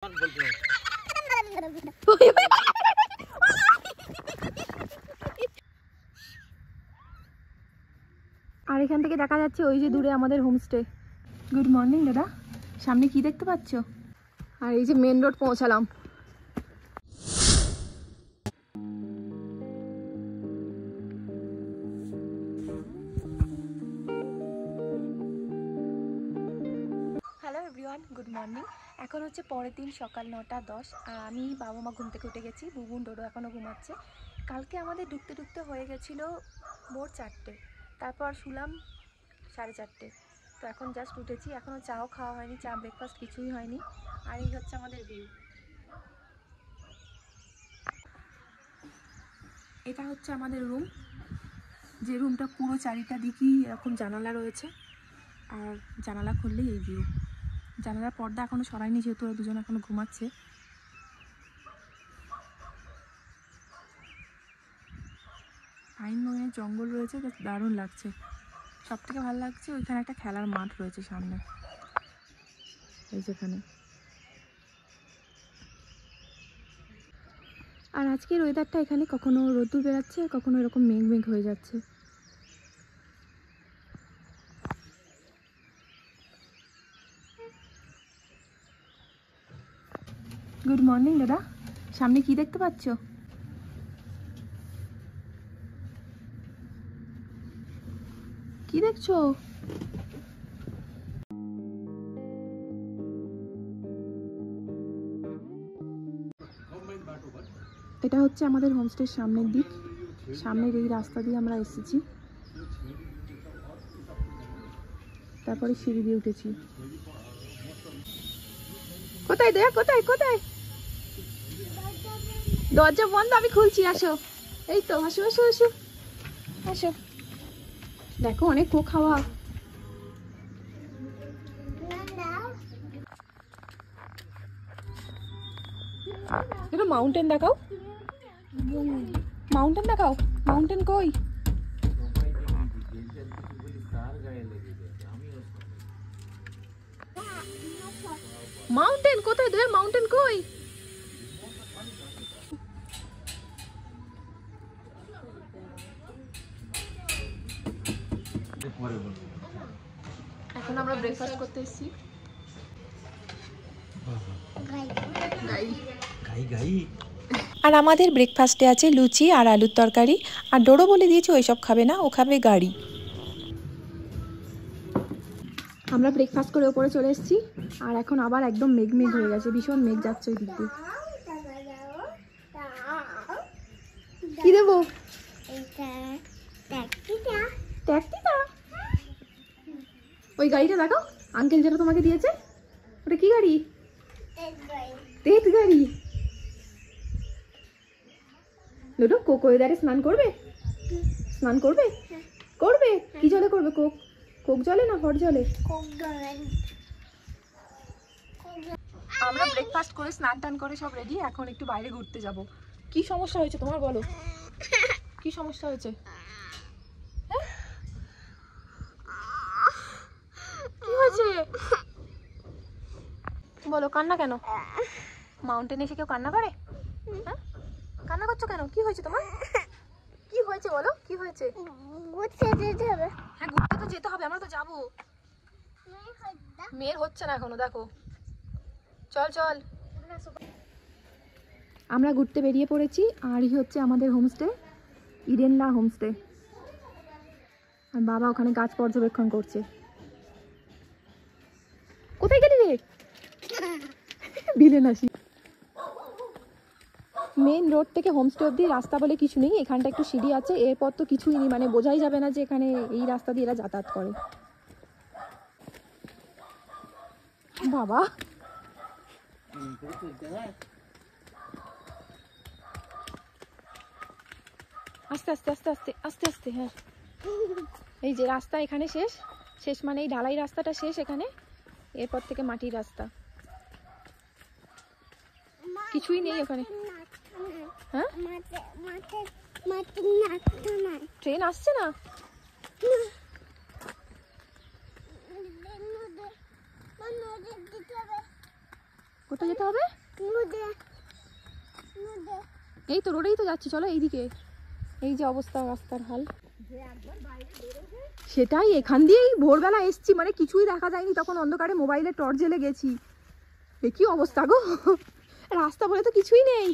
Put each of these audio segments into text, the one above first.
আর এখান থেকে দেখা যাচ্ছে ওই যে দূরে আমাদের হোমস্টে। গুড মর্নিং দাদা, সামনে কি দেখতে পাচ্ছ? আর এই যে মেন রোড পৌঁছালাম। Hello everyone, good morning. এখন হচ্ছে পরের দিন সকাল 9:10 আর আমি বাবা মা ঘুম থেকে উঠে গেছি। বুবুন ডোডো এখনও ঘুমাচ্ছে। কালকে আমাদের ঢুকতে ঢুকতে হয়ে গেছিলো ভোর 4টে, তারপর শুলাম 4:30। তো এখন জাস্ট উঠেছি, এখনও চাও খাওয়া হয়নি, চা ব্রেকফাস্ট কিছুই হয়নি। আর এই হচ্ছে আমাদের ভিউ। এটা হচ্ছে আমাদের রুম, যে রুমটা পুরো চারিটা দিকই এরকম জানালা রয়েছে, আর জানালা খুললেই এই ভিউ। জানালার পর্দা এখনও সরাইনি যেহেতু ওরা দুজন এখনও ঘুমাচ্ছে। পাইন বনের জঙ্গল রয়েছে, বেশ দারুণ লাগছে। সব থেকে ভালো লাগছে ওইখানে একটা খেলার মাঠ রয়েছে সামনে, এই যেখানে। আর আজকের ওয়েদারটা এখানে কখনো রোদ্দুর বেরাচ্ছে, কখনো এরকম মেঘ মেঘ হয়ে যাচ্ছে। গুড মর্নিং দাদা, সামনে কি দেখতে পাচ্ছ? কি দেখছো? এটা হচ্ছে আমাদের হোমস্টের সামনের দিক। সামনের এই রাস্তা দিয়ে আমরা এসেছি, তারপরে সিঁড়ি দিয়ে উঠেছি। কোথায় দেখ, কোথায় কোথায়? দরজা বন্ধ, আমি খুলছি, আসো। এই তো, আসো আসো আসো আসো। দেখো অনেক কোক খাওয়া। এটা মাউন্টেন দেখাও, মাউন্টেন দেখাও। মাউন্টেন কই? মাউন্টেন কোথায় দেখ, মাউন্টেন কই? এখন আমরা ব্রেকফাস্ট করতে এসেছি। আর আমাদের ব্রেকফাস্টে আছে লুচি আর আলুর তরকারি। আর ডোডো বলে দিয়েছে ওইসব খাবে না, ও খাবে গাড়ি। আমরা ব্রেকফাস্ট করে ওপরে চলে এসেছি, আর এখন আবার একদম মেঘ মেঘ হয়ে গেছে, ভীষণ মেঘ যাচ্ছে ওই দিক দিয়ে। কি দেবো? ট্যাক্সিটা? ওই গাড়িটা দেখাও, আঙ্কেল যেটা তোমাকে দিয়েছে। ওটা কি গাড়ি? তেজ গাড়ি। ডোডো, কোক ওয়েদারে স্নান করবে? স্নান করবে? করবে? কি জলে করবে? কোক কোক জলে না হট জলে? আমরা ব্রেকফাস্ট করে স্নান টান করে সব রেডি, এখন একটু বাইরে ঘুরতে যাব। কি সমস্যা হয়েছে তোমার বলো? কি সমস্যা হয়েছে? কি হয়েছে বলো? কান্না কেন? মাউন্টেনে এসে কেউ কান্না করে? হ্যাঁ, কান্না করছো কেন? কি হয়েছে তোমার? কি হয়েছে বলো, কি হয়েছে? ঘুরতে যেতে হবে। হ্যাঁ, ঘুরতে তো যেতে হবে, আমরা তো যাবো। মেয়ের হচ্ছে না এখনো, দেখো। চল চল। আমরা ঘুরতে বেরিয়ে পড়েছি, আর এই হচ্ছে আমাদের হোমস্টে, ইডেনলা হোমস্টে। আর বাবা ওখানে গাছ পর্যবেক্ষণ করছে। কোথায় গেলি রে? বিলেন আসি। মেন রোড থেকে হোমস্টে অব্দি রাস্তা বলে কিছু নেই, এখানটা একটু সিঁড়ি আছে, এরপর তো কিছুই নেই, মানে বোঝাই যাবে না যে এখানে এই রাস্তা দিয়ে এরা যাতায়াত করে। বাবা আস্তে আস্তে আস্তে আস্তে আস্তে আস্তে। হ্যাঁ, এই যে রাস্তা এখানে শেষ, শেষ মানে এই ঢালাই রাস্তাটা শেষ এখানে, এরপর থেকে মাটির রাস্তা, কিছুই নেই ওখানে। হ্যাঁ, ট্রেন আসছে না? কোথায় যেতে হবে? এই তো রোডেই তো যাচ্ছি, চলো এইদিকে। এই যে অবস্থা রাস্তার হাল, সেটাই। এখান দিয়েই ভোরবেলা এসছি, মানে কিছুই দেখা যায়নি, তখন অন্ধকারে মোবাইলে টর্চ জ্বেলে গেছি। এ কি অবস্থা গো, রাস্তা বলে তো কিছুই নেই।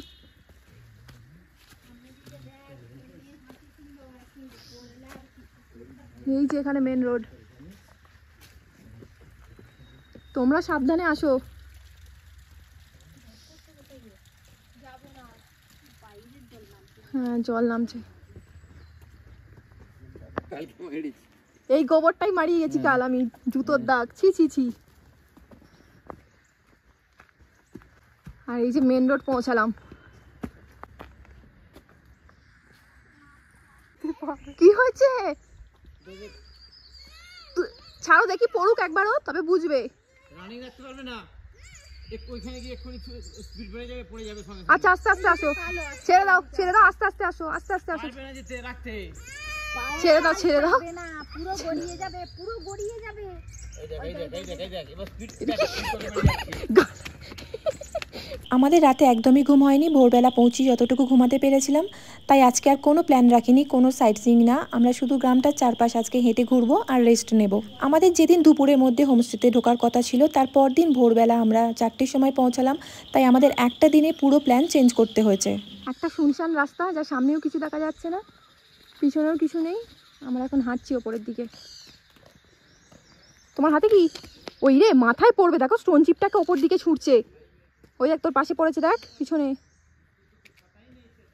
এই যে এখানে মেন রোড, তোমরা সাবধানে আসো। হ্যাঁ জল নামছে, এই গোবরটাই মারিয়ে গেছি কাল আমি, জুতোর দাগ, ছি ছি ছি। আর এই যে মেন রোড পৌঁছালাম। কি হয়েছে? ছাড়ো দেখি পড়ুক একবারও, তবে বুঝবে। আচ্ছা আস্তে আস্তে আসো, ছেড়ে দাও ছেড়ে দাও, আস্তে আস্তে আসো, আস্তে আস্তে আসো, ছেড়ে দাও ছেড়ে দাও। পুরো গড়িয়ে যাবে, পুরো গড়িয়ে যাবে। আমাদের রাতে একদমই ঘুম হয়নি, ভোরবেলা পৌঁছি যতটুকু ঘুমাতে পেরেছিলাম। তাই আজকে আর কোনো প্ল্যান রাখিনি, কোনো সাইট সিইং না। আমরা শুধু গ্রামটার চারপাশ আজকে হেঁটে ঘুরবো আর রেস্ট নেব। আমাদের যেদিন দুপুরের মধ্যে হোমস্টেতে ঢোকার কথা ছিল, তারপর দিন ভোরবেলা আমরা 4টের সময় পৌঁছালাম। তাই আমাদের একটা দিনে পুরো প্ল্যান চেঞ্জ করতে হয়েছে। একটা শুনশান রাস্তা, যা সামনেও কিছু দেখা যাচ্ছে না, পিছনেও কিছু নেই। আমরা এখন হাঁটছি ওপরের দিকে। তোমার হাতে কি? ওই রে, মাথায় পড়বে, দেখো স্টোন চিপটাকে ওপর দিকে ছুটছে। ওই দেখ তোর পাশে পড়েছে, দেখ পিছনে।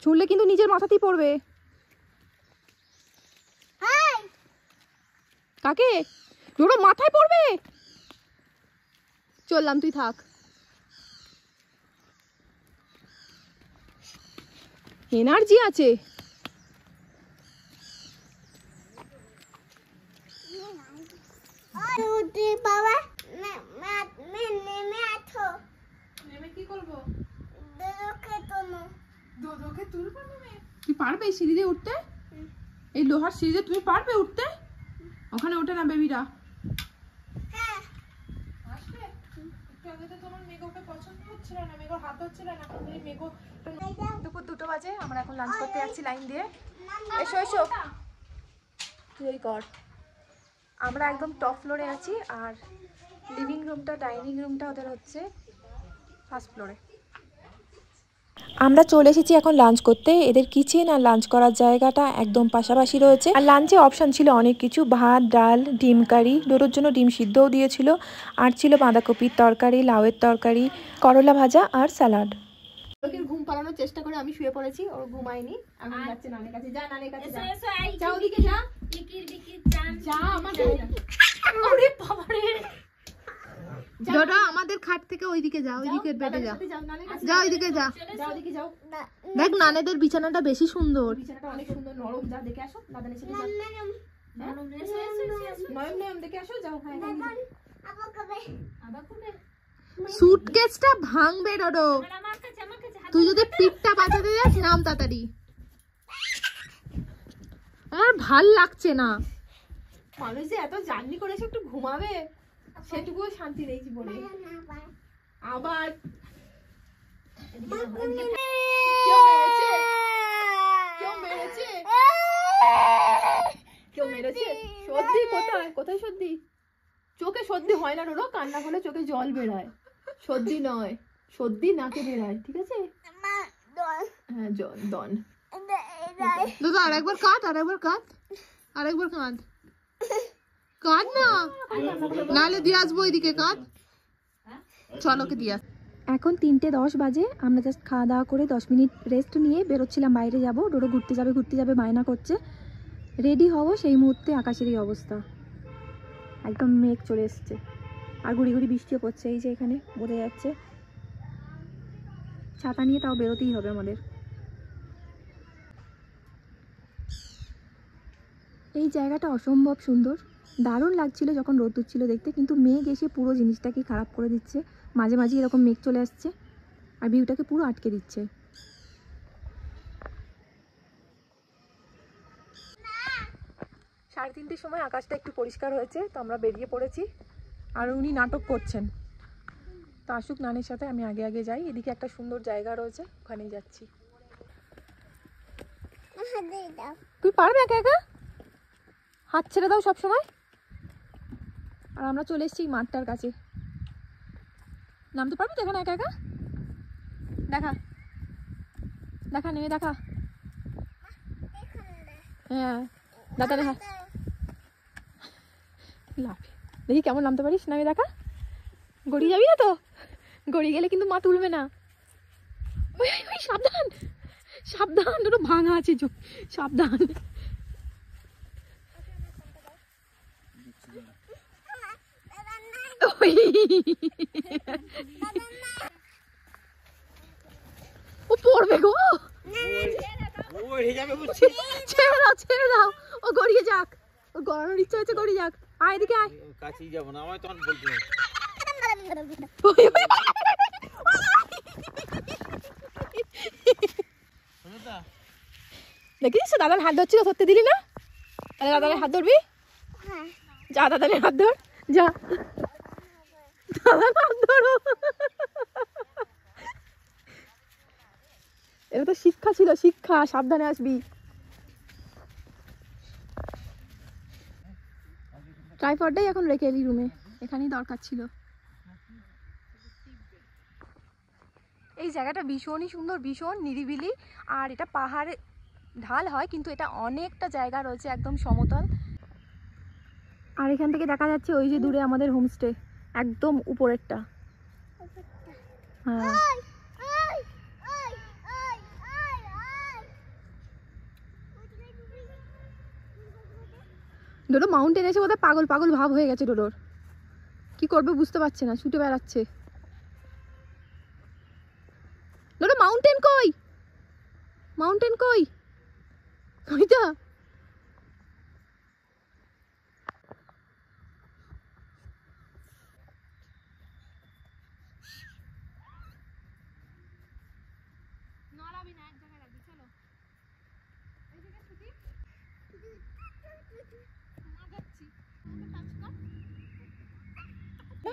ছুঁড়লে কিন্তু নিজের মাথাতেই পড়বে। কাকে? ডোডো মাথায় পড়বে। চললাম, তুই থাক। এনার্জি আছে। তুই পারবে এই সিঁড়ি দিয়ে উঠতে? এই লোহার সিঁড়ি দিয়ে তুমি পারবে উঠতে? ওখানে ওঠে না বেবিরা। দুপুর 2টো বাজে, আমরা এখন লাঞ্চ করতে যাচ্ছি লাইন দিয়ে। এসো এসো, তুই কর। আমরা একদম টপ ফ্লোরে আছি, আর লিভিং রুমটা ডাইনিং রুমটা ওদের হচ্ছে ফার্স্ট ফ্লোরে। আমরা চলে এসেছি এখন লাঞ্চ করতে। এদের কিচেন আর লাঞ্চ করার জায়গাটা একদম পাশাপাশি রয়েছে। আর লাঞ্চে অপশান ছিল অনেক কিছু, ভাত, ডাল, ডিম কারি, ডোরোর জন্য ডিম সিদ্ধও দিয়েছিল, আর ছিল বাঁধাকপির তরকারি, লাউয়ের তরকারি, করলা ভাজা আর স্যালাড। ঘুম পালানোর চেষ্টা করে আমি শুয়ে পড়েছি, ওর ঘুমায়নি। আমি যাচ্ছি নানের কাছে। যা নানের কাছে যা, যা ওদিকে যা, যা আমার। ওরে বাবা রে, ডোডো আমাদের খাট থেকে ওইদিকে যা, ওইদিকে বেডে যা, যা ওইদিকে যা, যা ওইদিকে যাও। দেখ নানেদের বিছানাটা বেশি সুন্দর, বিছানাটা অনেক সুন্দর নরম। যা দেখে আসো, দাদানের সাথে যাও, নরম নরম দেখে আসো, যাও। হ্যাঁ সুটকেসটা ভাঙবে ডোডো, তুই যদি পিঠটা বাঁচাতে যাস নাম তাড়াতাড়ি। আমার ভাল লাগছে না, মানুষ যে এত জার্নি করে এসে একটু ঘুমাবে, সেটুকুও শান্তি নেই জীবনে। আবার কেউ মেরেছে, কেউ মেরেছে, কেউ মেরেছে। সর্দি কোথায়? কোথায় সর্দি? চোখে সর্দি হয় না ডোডো, কান্না করলে চোখে জল বেরোয়। সর্দি নয়, সর্দি নাকে বেরোয়, ঠিক আছে? হ্যাঁ দন। দাদা আরেকবার কাঁদ, আরেকবার কাঁদ, আরেকবার কাঁদ, কাঁদ না, নাহলে দিয়ে আসবো ওইদিকে, কাঁদ। চলো কে দিয়ে। এখন 3:10 বাজে। আমরা জাস্ট খাওয়া দাওয়া করে 10 মিনিট রেস্ট নিয়ে বেরোচ্ছিলাম, বাইরে যাব। ডোডো ঘুরতে যাবে বায়না করছে। রেডি হবো, সেই মুহূর্তে আকাশের এই অবস্থা, একদম মেঘ চলে এসছে, আর গুড়ি গুড়ি বৃষ্টিও পড়ছে। এই যে এখানে বোঝা যাচ্ছে। ছাতা নিয়ে তাও বেরোতেই হবে আমাদের। এই জায়গাটা অসম্ভব সুন্দর, দারুণ লাগছিল যখন রোদ্দুর ছিল দেখতে, কিন্তু মেঘ এসে পুরো জিনিসটাকে খারাপ করে দিচ্ছে। মাঝে মাঝে এরকম মেঘ চলে আসছে আর ভিউটাকে পুরো আটকে দিচ্ছে। 3:30টার সময় আকাশটা একটু পরিষ্কার হয়েছে, তো আমরা বেরিয়ে পড়েছি। আর উনি নাটক করছেন, তো আসুক নানের সাথে, আমি আগে আগে যাই। এদিকে একটা সুন্দর জায়গা রয়েছে, ওখানেই যাচ্ছি। তুই পারবে একা একা? হাত ছেড়ে দাও সব সময়। আর আমরা চলে এসেছি মাঠটার কাছে। নামতে পারবি তো এখানে একা একা? দেখা দেখা, নেমে দেখা। হ্যাঁ দাদা দেখা, লাভ। দেখি কেমন নামতে পারিস, নামে দেখা। গড়িয়ে যাবি না তো? গড়িয়ে গেলে কিন্তু মা তুলবে না। ওই ওই সাবধান সাবধান, ওটা ভাঙা আছে, সাবধান। ও পড়বে গো, ছেড়ে দাও ছেড়ে দাও, ও গড়িয়ে যাক, ও গড়ানোর ইচ্ছা হচ্ছে, গড়িয়ে যাক। আয় এদিকে আয়। কাছেই যাবো না, আমায় তখন বলতে হবে। দেখিস দাদার হাত ধরছিল, ধরতে দিলি না? তাহলে দাদার হাত ধরবি? যা দাদার হাত ধর, যা দাদার হাত ধরো। এটা তো শিক্ষা ছিল, শিক্ষা, সাবধানে আসবি। ট্রাইপডটাই এখন রেখে এলি রুমে, এখানেই দরকার ছিল। এই জায়গাটা ভীষণই সুন্দর, ভীষণ নিরিবিলি। আর এটা পাহাড়ে ঢাল হয়, কিন্তু এটা অনেকটা জায়গা রয়েছে একদম সমতল। আর এখান থেকে দেখা যাচ্ছে ওই যে দূরে আমাদের হোমস্টে, একদম উপরেরটা। হ্যাঁ ডোডো মাউন্টেন এসে বোধহয় পাগল পাগল ভাব হয়ে গেছে ডোডোর। কি করবে বুঝতে পারছে না, ছুটে বেড়াচ্ছে। ডোডো মাউন্টেন কই, মাউন্টেন কই? ওইটা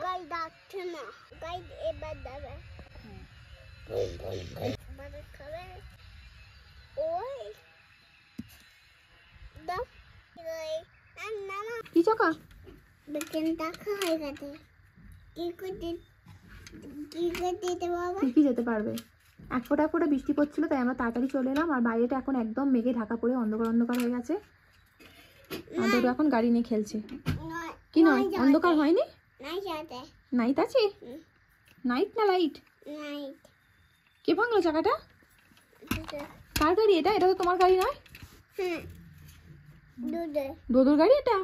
গাইড ডাকছে না, গাইড এবার যাবে। মানে খাবে ওই দাও নানা কি চাকা? বেকেন টাকা হয়ে গেছে। কি করতে বাবা? ঠিকই যেতে পারবে। এক ফোঁটা এক ফোঁটা বৃষ্টি পড়ছিল, তাই আমরা তাড়াতাড়ি চলে এলাম। আর বাইরেটা এখন একদম মেঘে ঢাকা পড়ে অন্ধকার অন্ধকার হয়ে গেছে। আর ডোডো এখন গাড়ি নিয়ে খেলছে। কি নয়, অন্ধকার হয়নি? নাই যাতে নাইট আছে? নাইট না লাইট? নাইট কে ভাঙলো চাকাটা? কার গাড়ি এটা? এটা তো তোমার গাড়ি নয়। হুম দুধে ডোডোর গাড়ি এটা।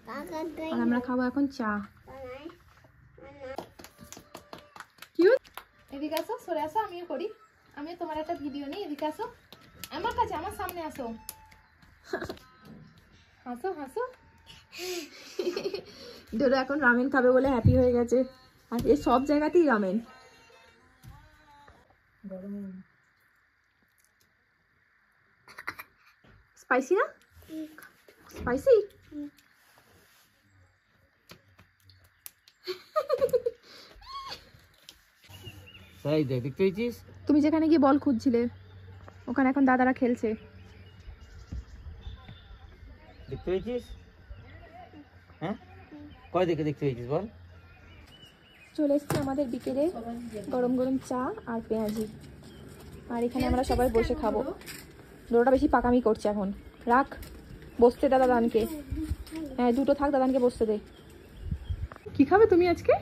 কাকা আর আমরা খাবো এখন চা। গাই কি এদিকে আসো, সরে আসো, আমিও করি। আমিও তোমার একটা ভিডিও নিই, এদিকে আসো আমার কাছে, আমার সামনে আসো। হাসো হাসো। ডোডো এখন রামেন খাবে বলে হ্যাপি হয়ে গেছে। আর এই সব জায়গাতেই রামেন। স্পাইসি না? স্পাইসি? তাই দেখ, দেখতে পেয়েছিস? তুমি যেখানে গিয়ে বল খুঁজছিলে, ওখানে এখন দাদারা খেলছে। দেখতে পেয়েছিস? হ্যাঁ, কয় দেখে দেখতে পেয়েছিস বল? চলে এসছে আমাদের বিকেলে গরম গরম চা আর পেঁয়াজি। আর এখানে আমরা সবাই বসে খাবো। ডোডোটা বেশি পাকামি করছে এখন। রাখ, বসতে দে দাদানকে। হ্যাঁ দুটো থাক, দাদানকে বসতে দে। কি খাবে তুমি আজকে?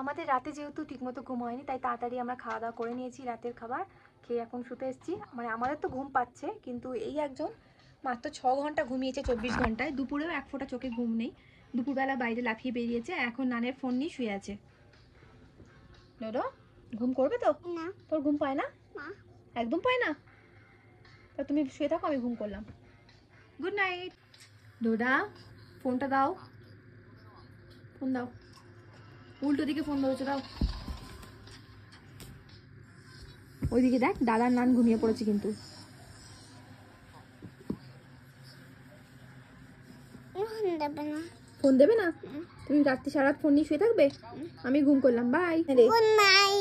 আমাদের রাতে যেহেতু ঠিকমতো ঘুম হয়নি, তাই তাড়াতাড়ি আমরা খাওয়া দাওয়া করে নিয়েছি রাতের খাবার খেয়ে এখন শুতে এসেছি। মানে আমাদের তো ঘুম পাচ্ছে, কিন্তু এই একজন মাত্র 6 ঘন্টা ঘুমিয়েছে 24 ঘন্টায়। দুপুরেও এক ফোঁটা চোখে ঘুম নেই। দুপুরবেলা বাইরে লাফিয়ে বেরিয়েছে, এখন নানের ফোন নিয়ে শুয়ে আছে। ডোডো ঘুম করবে তো? না তোর ঘুম পায় না? না একদম পায় না? তা তুমি শুয়ে থাকো, আমি ঘুম করলাম। Good night. ডোডা ফোনটা দাও, ফোন দাও। উল্টো দিকে ফোন ধরেছে, দাও। ওইদিকে দেখ, দাদার নান ঘুমিয়ে পড়েছে কিন্তু। দেবে না। ফোন দেবে না? তুমি রাত্রি সারা রাত ফোন নিয়ে শুয়ে থাকবে? আমি ঘুম করলাম, বাই। Good night.